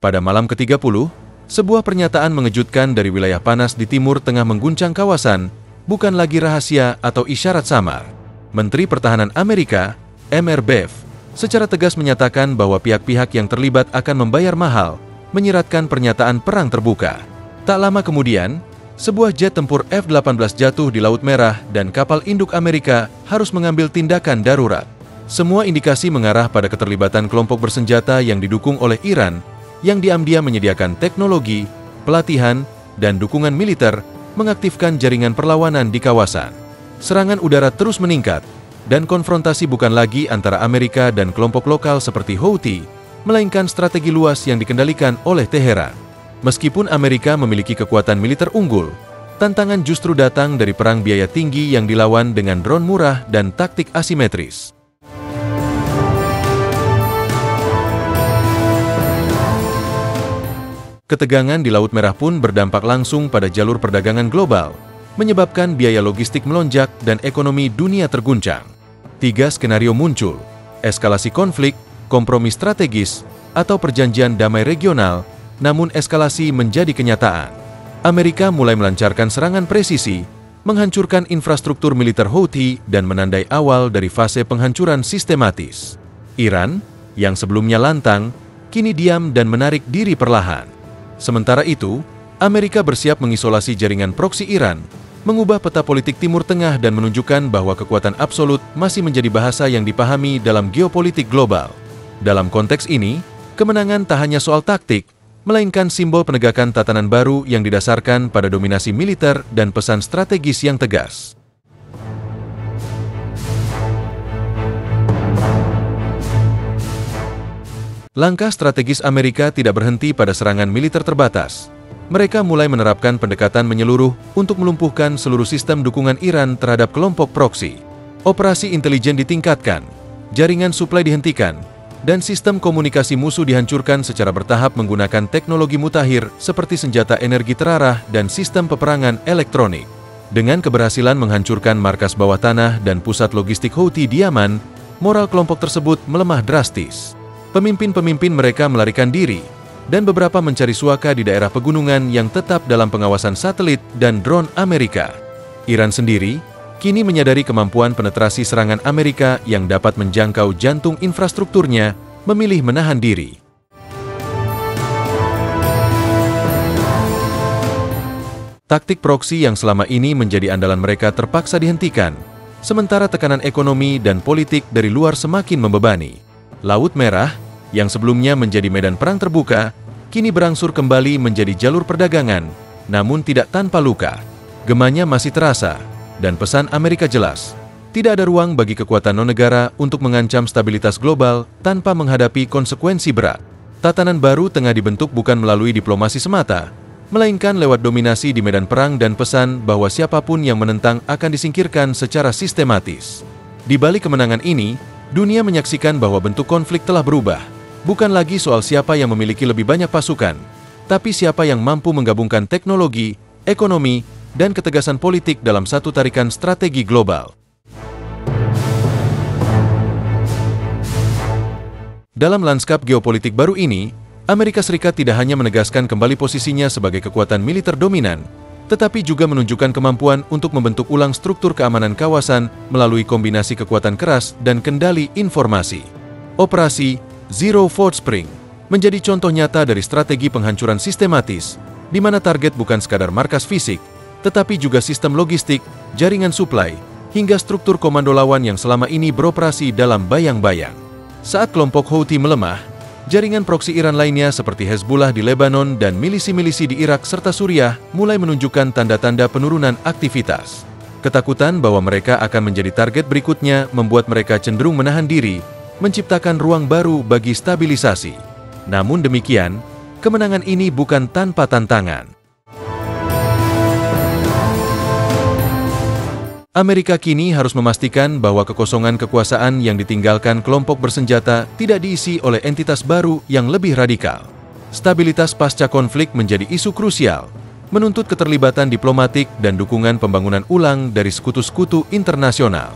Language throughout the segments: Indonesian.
Pada malam ke-30, sebuah pernyataan mengejutkan dari wilayah panas di timur tengah mengguncang kawasan, bukan lagi rahasia atau isyarat samar. Menteri Pertahanan Amerika, M.R. Bev, secara tegas menyatakan bahwa pihak-pihak yang terlibat akan membayar mahal, menyiratkan pernyataan perang terbuka. Tak lama kemudian, sebuah jet tempur F-18 jatuh di Laut Merah dan kapal induk Amerika harus mengambil tindakan darurat. Semua indikasi mengarah pada keterlibatan kelompok bersenjata yang didukung oleh Iran, yang diam-diam menyediakan teknologi, pelatihan, dan dukungan militer, mengaktifkan jaringan perlawanan di kawasan. Serangan udara terus meningkat, dan konfrontasi bukan lagi antara Amerika dan kelompok lokal seperti Houthi, melainkan strategi luas yang dikendalikan oleh Teheran. Meskipun Amerika memiliki kekuatan militer unggul, tantangan justru datang dari perang biaya tinggi yang dilawan dengan drone murah dan taktik asimetris. Ketegangan di Laut Merah pun berdampak langsung pada jalur perdagangan global, menyebabkan biaya logistik melonjak dan ekonomi dunia terguncang. 3 skenario muncul: eskalasi konflik, kompromi strategis, atau perjanjian damai regional, namun eskalasi menjadi kenyataan. Amerika mulai melancarkan serangan presisi, menghancurkan infrastruktur militer Houthi dan menandai awal dari fase penghancuran sistematis. Iran, yang sebelumnya lantang, kini diam dan menarik diri perlahan. Sementara itu, Amerika bersiap mengisolasi jaringan proksi Iran, mengubah peta politik Timur Tengah dan menunjukkan bahwa kekuatan absolut masih menjadi bahasa yang dipahami dalam geopolitik global. Dalam konteks ini, kemenangan tak hanya soal taktik, melainkan simbol penegakan tatanan baru yang didasarkan pada dominasi militer dan pesan strategis yang tegas. Langkah strategis Amerika tidak berhenti pada serangan militer terbatas. Mereka mulai menerapkan pendekatan menyeluruh untuk melumpuhkan seluruh sistem dukungan Iran terhadap kelompok proksi. Operasi intelijen ditingkatkan, jaringan suplai dihentikan, dan sistem komunikasi musuh dihancurkan secara bertahap menggunakan teknologi mutakhir seperti senjata energi terarah dan sistem peperangan elektronik. Dengan keberhasilan menghancurkan markas bawah tanah dan pusat logistik Houthi di Yaman, moral kelompok tersebut melemah drastis. Pemimpin-pemimpin mereka melarikan diri, dan beberapa mencari suaka di daerah pegunungan yang tetap dalam pengawasan satelit dan drone Amerika. Iran sendiri kini menyadari kemampuan penetrasi serangan Amerika yang dapat menjangkau jantung infrastrukturnya, memilih menahan diri. Taktik proksi yang selama ini menjadi andalan mereka terpaksa dihentikan, sementara tekanan ekonomi dan politik dari luar semakin membebani. Laut Merah, yang sebelumnya menjadi medan perang terbuka, kini berangsur kembali menjadi jalur perdagangan, namun tidak tanpa luka. Gemanya masih terasa, dan pesan Amerika jelas: tidak ada ruang bagi kekuatan non-negara untuk mengancam stabilitas global tanpa menghadapi konsekuensi berat. Tatanan baru tengah dibentuk bukan melalui diplomasi semata, melainkan lewat dominasi di medan perang dan pesan bahwa siapapun yang menentang akan disingkirkan secara sistematis. Di balik kemenangan ini, dunia menyaksikan bahwa bentuk konflik telah berubah. Bukan lagi soal siapa yang memiliki lebih banyak pasukan, tapi siapa yang mampu menggabungkan teknologi, ekonomi, dan ketegasan politik dalam satu tarikan strategi global. Dalam lanskap geopolitik baru ini, Amerika Serikat tidak hanya menegaskan kembali posisinya sebagai kekuatan militer dominan, tetapi juga menunjukkan kemampuan untuk membentuk ulang struktur keamanan kawasan melalui kombinasi kekuatan keras dan kendali informasi. Operasi Zero Force Spring menjadi contoh nyata dari strategi penghancuran sistematis, di mana target bukan sekadar markas fisik, tetapi juga sistem logistik, jaringan suplai, hingga struktur komando lawan yang selama ini beroperasi dalam bayang-bayang. Saat kelompok Houthi melemah, jaringan proksi Iran lainnya seperti Hezbollah di Lebanon dan milisi-milisi di Irak serta Suriah mulai menunjukkan tanda-tanda penurunan aktivitas. Ketakutan bahwa mereka akan menjadi target berikutnya membuat mereka cenderung menahan diri, menciptakan ruang baru bagi stabilisasi. Namun demikian, kemenangan ini bukan tanpa tantangan. Amerika kini harus memastikan bahwa kekosongan kekuasaan yang ditinggalkan kelompok bersenjata tidak diisi oleh entitas baru yang lebih radikal. Stabilitas pasca konflik menjadi isu krusial, menuntut keterlibatan diplomatik dan dukungan pembangunan ulang dari sekutu-sekutu internasional.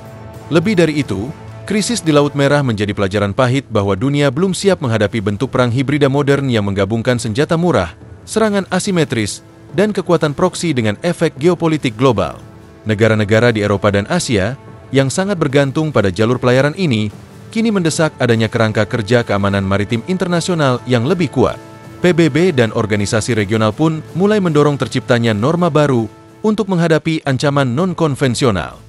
Lebih dari itu, Krisis di Laut Merah menjadi pelajaran pahit bahwa dunia belum siap menghadapi bentuk perang hibrida modern yang menggabungkan senjata murah, serangan asimetris, dan kekuatan proksi dengan efek geopolitik global. Negara-negara di Eropa dan Asia, yang sangat bergantung pada jalur pelayaran ini, kini mendesak adanya kerangka kerja keamanan maritim internasional yang lebih kuat. PBB dan organisasi regional pun mulai mendorong terciptanya norma baru untuk menghadapi ancaman non-konvensional.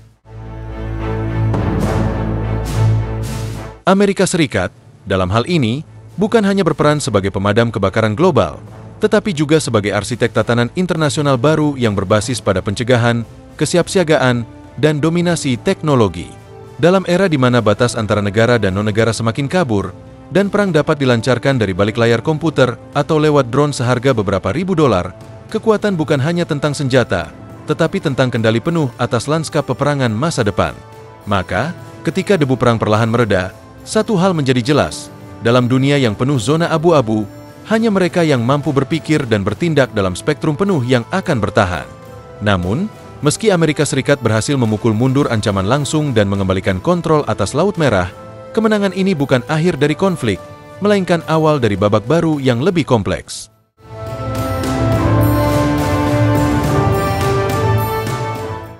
Amerika Serikat, dalam hal ini, bukan hanya berperan sebagai pemadam kebakaran global, tetapi juga sebagai arsitek tatanan internasional baru yang berbasis pada pencegahan, kesiapsiagaan, dan dominasi teknologi. Dalam era di mana batas antara negara dan non-negara semakin kabur, dan perang dapat dilancarkan dari balik layar komputer atau lewat drone seharga beberapa ribu dolar, kekuatan bukan hanya tentang senjata, tetapi tentang kendali penuh atas lanskap peperangan masa depan. Maka, ketika debu perang perlahan mereda, satu hal menjadi jelas, dalam dunia yang penuh zona abu-abu, hanya mereka yang mampu berpikir dan bertindak dalam spektrum penuh yang akan bertahan. Namun, meski Amerika Serikat berhasil memukul mundur ancaman langsung dan mengembalikan kontrol atas Laut Merah, kemenangan ini bukan akhir dari konflik, melainkan awal dari babak baru yang lebih kompleks.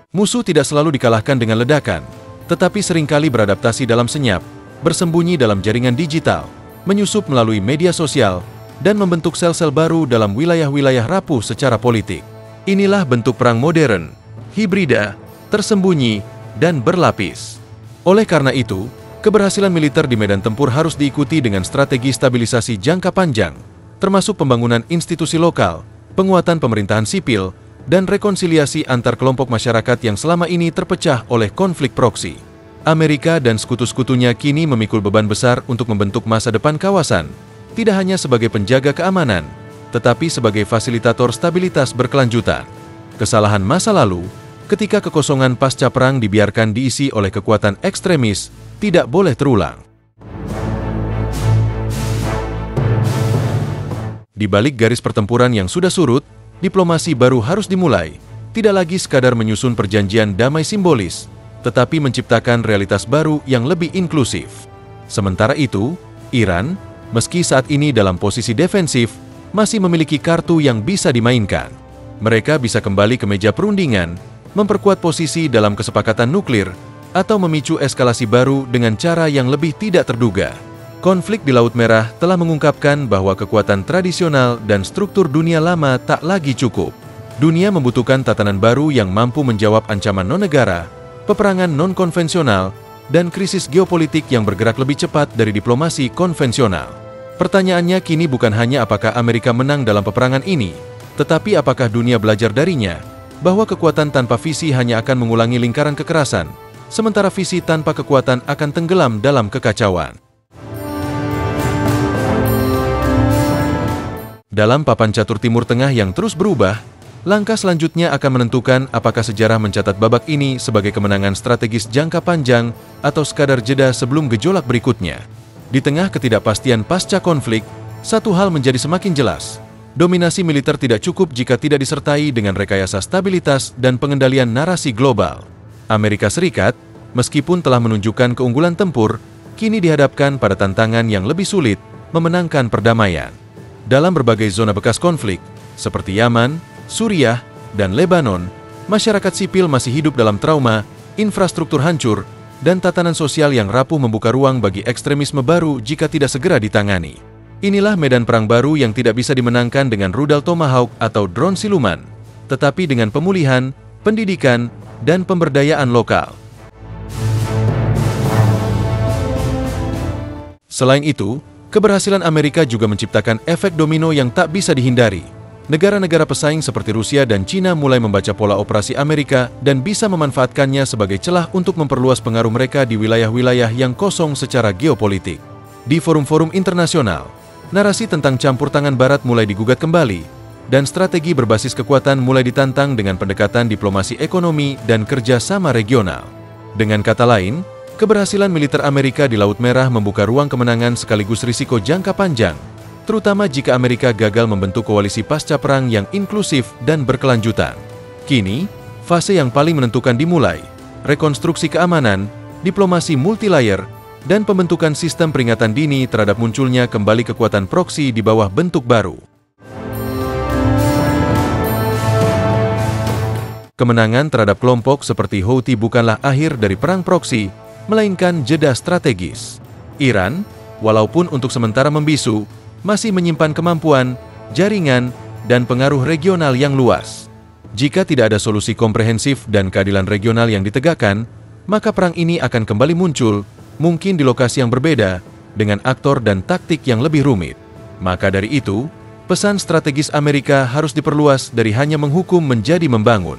Musuh tidak selalu dikalahkan dengan ledakan, tetapi seringkali beradaptasi dalam senyap, bersembunyi dalam jaringan digital, menyusup melalui media sosial, dan membentuk sel-sel baru dalam wilayah-wilayah rapuh secara politik. Inilah bentuk perang modern, hibrida, tersembunyi, dan berlapis. Oleh karena itu, keberhasilan militer di medan tempur harus diikuti dengan strategi stabilisasi jangka panjang, termasuk pembangunan institusi lokal, penguatan pemerintahan sipil, dan rekonsiliasi antar kelompok masyarakat yang selama ini terpecah oleh konflik proksi. Amerika dan sekutu-sekutunya kini memikul beban besar untuk membentuk masa depan kawasan, tidak hanya sebagai penjaga keamanan, tetapi sebagai fasilitator stabilitas berkelanjutan. Kesalahan masa lalu, ketika kekosongan pasca perang dibiarkan diisi oleh kekuatan ekstremis, tidak boleh terulang. Di balik garis pertempuran yang sudah surut, diplomasi baru harus dimulai, tidak lagi sekadar menyusun perjanjian damai simbolis, tetapi menciptakan realitas baru yang lebih inklusif. Sementara itu, Iran, meski saat ini dalam posisi defensif, masih memiliki kartu yang bisa dimainkan. Mereka bisa kembali ke meja perundingan, memperkuat posisi dalam kesepakatan nuklir, atau memicu eskalasi baru dengan cara yang lebih tidak terduga. Konflik di Laut Merah telah mengungkapkan bahwa kekuatan tradisional dan struktur dunia lama tak lagi cukup. Dunia membutuhkan tatanan baru yang mampu menjawab ancaman non-negara, peperangan non-konvensional, dan krisis geopolitik yang bergerak lebih cepat dari diplomasi konvensional. Pertanyaannya kini bukan hanya apakah Amerika menang dalam peperangan ini, tetapi apakah dunia belajar darinya, bahwa kekuatan tanpa visi hanya akan mengulangi lingkaran kekerasan, sementara visi tanpa kekuatan akan tenggelam dalam kekacauan. Dalam papan catur Timur Tengah yang terus berubah, langkah selanjutnya akan menentukan apakah sejarah mencatat babak ini sebagai kemenangan strategis jangka panjang atau sekadar jeda sebelum gejolak berikutnya. Di tengah ketidakpastian pasca konflik, satu hal menjadi semakin jelas. Dominasi militer tidak cukup jika tidak disertai dengan rekayasa stabilitas dan pengendalian narasi global. Amerika Serikat, meskipun telah menunjukkan keunggulan tempur, kini dihadapkan pada tantangan yang lebih sulit, memenangkan perdamaian. Dalam berbagai zona bekas konflik, seperti Yaman, Suriah, dan Lebanon, masyarakat sipil masih hidup dalam trauma, infrastruktur hancur, dan tatanan sosial yang rapuh membuka ruang bagi ekstremisme baru jika tidak segera ditangani. Inilah medan perang baru yang tidak bisa dimenangkan dengan rudal Tomahawk atau drone siluman, tetapi dengan pemulihan, pendidikan, dan pemberdayaan lokal. Selain itu, keberhasilan Amerika juga menciptakan efek domino yang tak bisa dihindari. Negara-negara pesaing seperti Rusia dan Cina mulai membaca pola operasi Amerika dan bisa memanfaatkannya sebagai celah untuk memperluas pengaruh mereka di wilayah-wilayah yang kosong secara geopolitik. Di forum-forum internasional, narasi tentang campur tangan Barat mulai digugat kembali, dan strategi berbasis kekuatan mulai ditantang dengan pendekatan diplomasi ekonomi dan kerjasama regional. Dengan kata lain, keberhasilan militer Amerika di Laut Merah membuka ruang kemenangan sekaligus risiko jangka panjang, terutama jika Amerika gagal membentuk koalisi pasca perang yang inklusif dan berkelanjutan. Kini, fase yang paling menentukan dimulai, rekonstruksi keamanan, diplomasi multilayer, dan pembentukan sistem peringatan dini terhadap munculnya kembali kekuatan proksi di bawah bentuk baru. Kemenangan terhadap kelompok seperti Houthi bukanlah akhir dari perang proksi, melainkan jeda strategis. Iran, walaupun untuk sementara membisu, masih menyimpan kemampuan, jaringan, dan pengaruh regional yang luas. Jika tidak ada solusi komprehensif dan keadilan regional yang ditegakkan, maka perang ini akan kembali muncul, mungkin di lokasi yang berbeda, dengan aktor dan taktik yang lebih rumit. Maka dari itu, pesan strategis Amerika harus diperluas dari hanya menghukum menjadi membangun.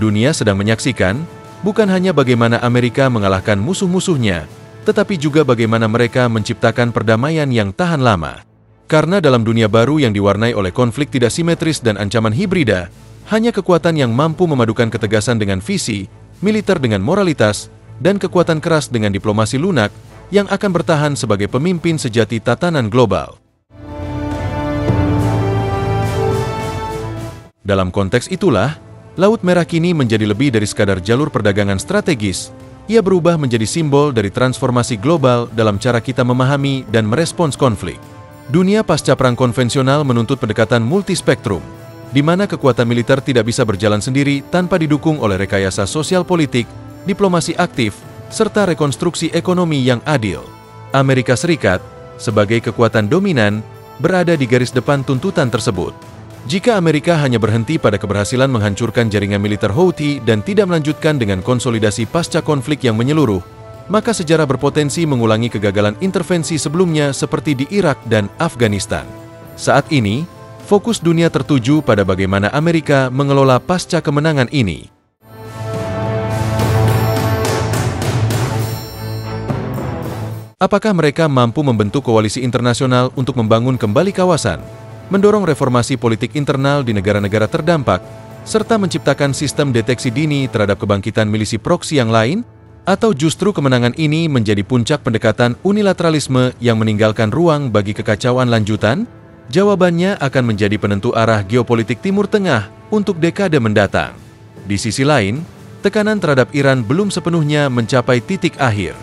Dunia sedang menyaksikan, bukan hanya bagaimana Amerika mengalahkan musuh-musuhnya, tetapi juga bagaimana mereka menciptakan perdamaian yang tahan lama. Karena dalam dunia baru yang diwarnai oleh konflik tidak simetris dan ancaman hibrida, hanya kekuatan yang mampu memadukan ketegasan dengan visi, militer dengan moralitas, dan kekuatan keras dengan diplomasi lunak yang akan bertahan sebagai pemimpin sejati tatanan global. Dalam konteks itulah, Laut Merah kini menjadi lebih dari sekadar jalur perdagangan strategis. Ia berubah menjadi simbol dari transformasi global dalam cara kita memahami dan merespons konflik. Dunia pasca perang konvensional menuntut pendekatan multispektrum, di mana kekuatan militer tidak bisa berjalan sendiri tanpa didukung oleh rekayasa sosial politik, diplomasi aktif, serta rekonstruksi ekonomi yang adil. Amerika Serikat, sebagai kekuatan dominan, berada di garis depan tuntutan tersebut. Jika Amerika hanya berhenti pada keberhasilan menghancurkan jaringan militer Houthi dan tidak melanjutkan dengan konsolidasi pasca konflik yang menyeluruh, maka sejarah berpotensi mengulangi kegagalan intervensi sebelumnya seperti di Irak dan Afghanistan. Saat ini, fokus dunia tertuju pada bagaimana Amerika mengelola pasca kemenangan ini. Apakah mereka mampu membentuk koalisi internasional untuk membangun kembali kawasan, mendorong reformasi politik internal di negara-negara terdampak, serta menciptakan sistem deteksi dini terhadap kebangkitan milisi proksi yang lain? Atau justru kemenangan ini menjadi puncak pendekatan unilateralisme yang meninggalkan ruang bagi kekacauan lanjutan? Jawabannya akan menjadi penentu arah geopolitik Timur Tengah untuk dekade mendatang. Di sisi lain, tekanan terhadap Iran belum sepenuhnya mencapai titik akhir.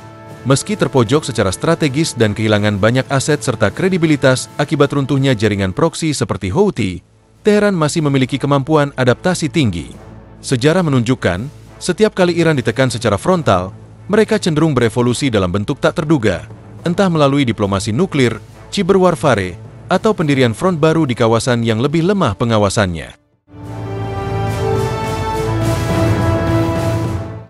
Meski terpojok secara strategis dan kehilangan banyak aset serta kredibilitas akibat runtuhnya jaringan proksi seperti Houthi, Teheran masih memiliki kemampuan adaptasi tinggi. Sejarah menunjukkan, setiap kali Iran ditekan secara frontal, mereka cenderung berevolusi dalam bentuk tak terduga, entah melalui diplomasi nuklir, cyber warfare, atau pendirian front baru di kawasan yang lebih lemah pengawasannya.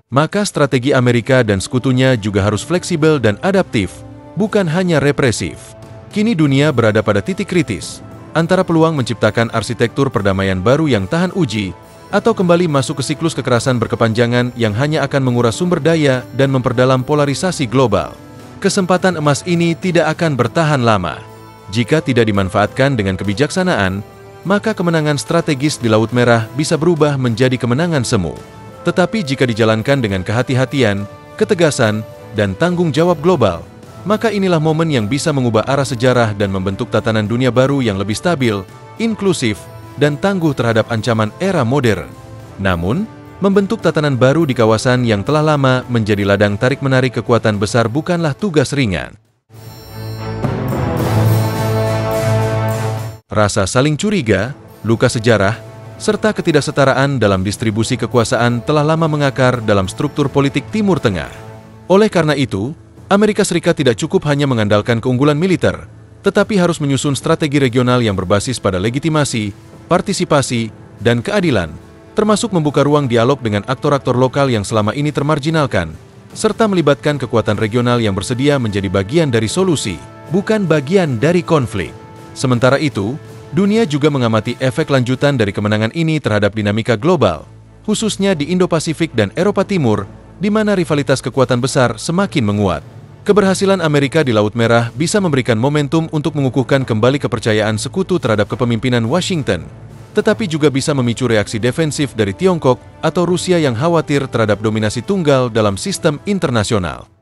Maka strategi Amerika dan sekutunya juga harus fleksibel dan adaptif, bukan hanya represif. Kini dunia berada pada titik kritis, antara peluang menciptakan arsitektur perdamaian baru yang tahan uji, atau kembali masuk ke siklus kekerasan berkepanjangan yang hanya akan menguras sumber daya dan memperdalam polarisasi global. Kesempatan emas ini tidak akan bertahan lama. Jika tidak dimanfaatkan dengan kebijaksanaan, maka kemenangan strategis di Laut Merah bisa berubah menjadi kemenangan semu. Tetapi jika dijalankan dengan kehati-hatian, ketegasan, dan tanggung jawab global, maka inilah momen yang bisa mengubah arah sejarah dan membentuk tatanan dunia baru yang lebih stabil, inklusif, dan tangguh terhadap ancaman era modern. Namun, membentuk tatanan baru di kawasan yang telah lama menjadi ladang tarik-menarik kekuatan besar bukanlah tugas ringan. Rasa saling curiga, luka sejarah, serta ketidaksetaraan dalam distribusi kekuasaan telah lama mengakar dalam struktur politik Timur Tengah. Oleh karena itu, Amerika Serikat tidak cukup hanya mengandalkan keunggulan militer, tetapi harus menyusun strategi regional yang berbasis pada legitimasi, partisipasi, dan keadilan, termasuk membuka ruang dialog dengan aktor-aktor lokal yang selama ini termarginalkan, serta melibatkan kekuatan regional yang bersedia menjadi bagian dari solusi, bukan bagian dari konflik. Sementara itu, dunia juga mengamati efek lanjutan dari kemenangan ini terhadap dinamika global, khususnya di Indo-Pasifik dan Eropa Timur, di mana rivalitas kekuatan besar semakin menguat. Keberhasilan Amerika di Laut Merah bisa memberikan momentum untuk mengukuhkan kembali kepercayaan sekutu terhadap kepemimpinan Washington, tetapi juga bisa memicu reaksi defensif dari Tiongkok atau Rusia yang khawatir terhadap dominasi tunggal dalam sistem internasional.